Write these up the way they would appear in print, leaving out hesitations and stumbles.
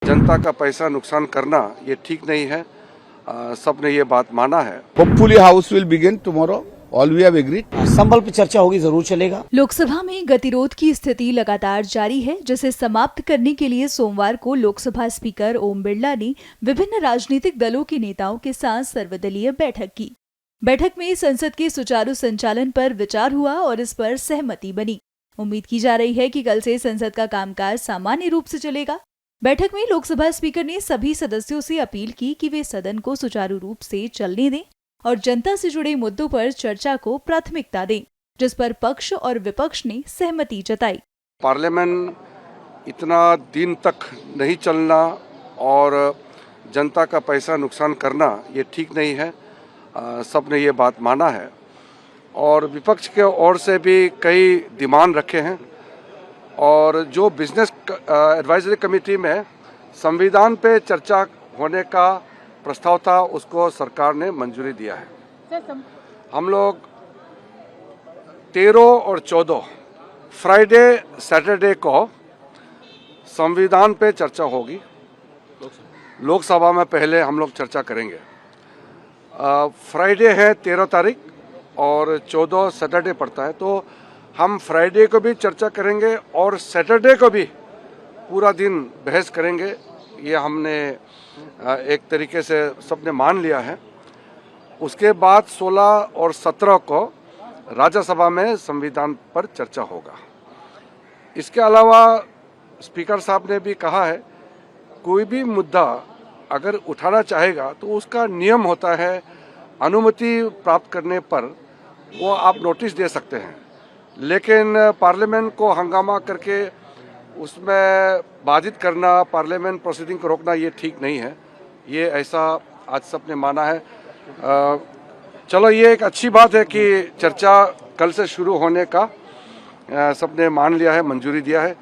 जनता का पैसा नुकसान करना ये ठीक नहीं है। सबने ये बात माना है। Hopefully House will begin tomorrow. All we have agreed. संबल पर चर्चा होगी, जरूर चलेगा। लोकसभा में गतिरोध की स्थिति लगातार जारी है, जिसे समाप्त करने के लिए सोमवार को लोकसभा स्पीकर ओम बिरला ने विभिन्न राजनीतिक दलों के नेताओं के साथ सर्वदलीय बैठक की। बैठक में संसद के सुचारू संचालन पर विचार हुआ और इस पर सहमति बनी। उम्मीद की जा रही है कि कल से संसद का कामकाज सामान्य रूप से चलेगा। बैठक में लोकसभा स्पीकर ने सभी सदस्यों से अपील की कि वे सदन को सुचारू रूप से चलने दें और जनता से जुड़े मुद्दों पर चर्चा को प्राथमिकता दें, जिस पर पक्ष और विपक्ष ने सहमति जताई। पार्लियामेंट इतना दिन तक नहीं चलना और जनता का पैसा नुकसान करना ये ठीक नहीं है। सबने ये बात माना है और विपक्ष के ओर से भी कई डिमांड रखे हैं और जो बिजनेस एडवाइजरी कमेटी में संविधान पे चर्चा होने का प्रस्ताव था उसको सरकार ने मंजूरी दिया है। हम लोग 13 और 14 फ्राइडे सैटरडे को संविधान पे चर्चा होगी। लोकसभा में पहले हम लोग चर्चा करेंगे। फ्राइडे है 13 तारीख और 14 सैटरडे पड़ता है, तो हम फ्राइडे को भी चर्चा करेंगे और सैटरडे को भी पूरा दिन बहस करेंगे। ये हमने एक तरीके से सबने मान लिया है। उसके बाद 16 और 17 को राज्यसभा में संविधान पर चर्चा होगा। इसके अलावा स्पीकर साहब ने भी कहा है कोई भी मुद्दा अगर उठाना चाहेगा तो उसका नियम होता है, अनुमति प्राप्त करने पर वो आप नोटिस दे सकते हैं, लेकिन पार्लियामेंट को हंगामा करके उसमें बाधित करना, पार्लियामेंट प्रोसीडिंग को रोकना ये ठीक नहीं है। ये ऐसा आज सबने माना है। चलो ये एक अच्छी बात है कि चर्चा कल से शुरू होने का सबने मान लिया है, मंजूरी दिया है।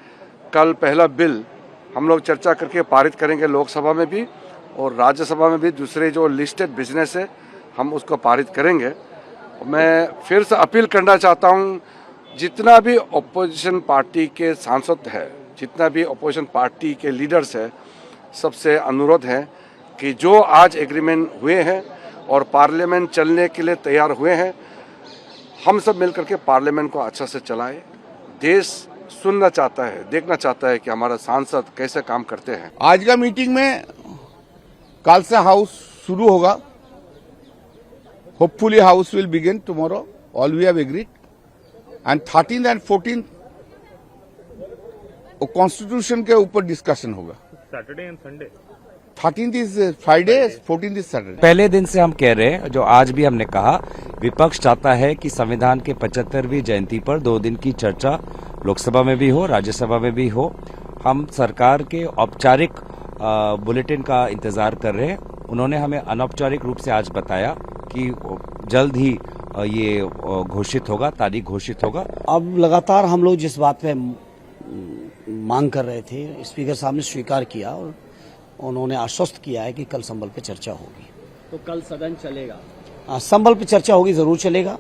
कल पहला बिल हम लोग चर्चा करके पारित करेंगे लोकसभा में भी और राज्यसभा में भी। दूसरे जो लिस्टेड बिजनेस है हम उसको पारित करेंगे। मैं फिर से अपील करना चाहता हूँ, जितना भी ओपोजिशन पार्टी के सांसद है, जितना भी ओपोजिशन पार्टी के लीडर्स है, सबसे अनुरोध है कि जो आज एग्रीमेंट हुए हैं और पार्लियामेंट चलने के लिए तैयार हुए हैं, हम सब मिलकर के पार्लियामेंट को अच्छा से चलाएं। देश सुनना चाहता है, देखना चाहता है कि हमारा सांसद कैसे काम करते हैं। आज का मीटिंग में कल से हाउस शुरू होगा। Hopefully House will begin tomorrow. All we have agreed. And 13th and 14th constitution के ऊपर डिस्कशन होगा। Saturday and Sunday. 13th is Friday, 14th is Saturday. पहले दिन से हम कह रहे हैं, जो आज भी हमने कहा, विपक्ष चाहता है कि संविधान के 75वीं जयंती पर 2 दिन की चर्चा लोकसभा में भी हो, राज्यसभा में भी हो। हम सरकार के औपचारिक बुलेटिन का इंतजार कर रहे हैं। उन्होंने हमें अनौपचारिक रूप से आज बताया कि जल्द ही ये घोषित होगा, तारीख घोषित होगा। अब लगातार हम लोग जिस बात पे मांग कर रहे थे, स्पीकर साहब ने स्वीकार किया और उन्होंने आश्वस्त किया है कि कल संबल पे चर्चा होगी। तो कल सदन चलेगा? संबल पे चर्चा होगी, जरूर चलेगा।